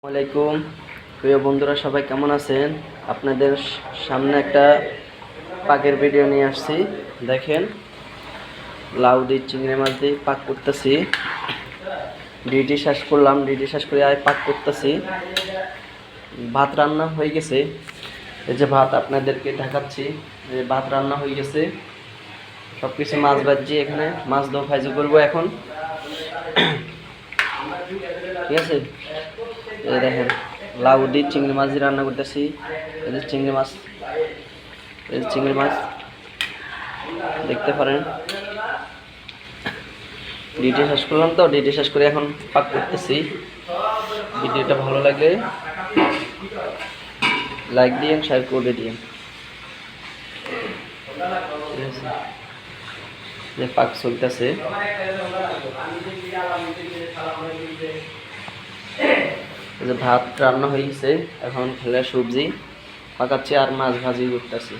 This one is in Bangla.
আসসালামাইকুম প্রিয় বন্ধুরা, সবাই কেমন আছেন? আপনাদের সামনে একটা পাকের ভিডিও নিয়ে আসছি। দেখেন, লাউ দিয়ে চিংড়ি মাছ দিয়ে পাক করতেছি। ডিটি শেষ করলাম, ডিটি শেষ করে পাক করতেছি। ভাত রান্না হয়ে গেছে। এই যে ভাত আপনাদেরকে দেখাচ্ছি, ভাত রান্না হয়ে গেছে। সব কিছু মাছ ভাজি, এখানে মাছ দো ভাজি করবো এখন। ঠিক আছে, এই দেখেন লাউ দিয়ে চিংড়ি মাছ দিয়ে রান্না করতেছি। এই যে চিংড়ি মাছ, এই যে চিংড়ি মাছ দেখতে পারেন। ডিটি শেষ করলাম, তো ডিটি শেষ করে এখন পাক করতেছি। ভিডিওটা ভালো লাগলে লাইক দিন, শেয়ার করে দিন। ঠিক আছে, যে পাক চলতেছে। এই যে ভাত রান্না হয়ে গেছে, এখন খেলে সবজি পাকাচ্ছি আর মাছ ভাজি করতেছি।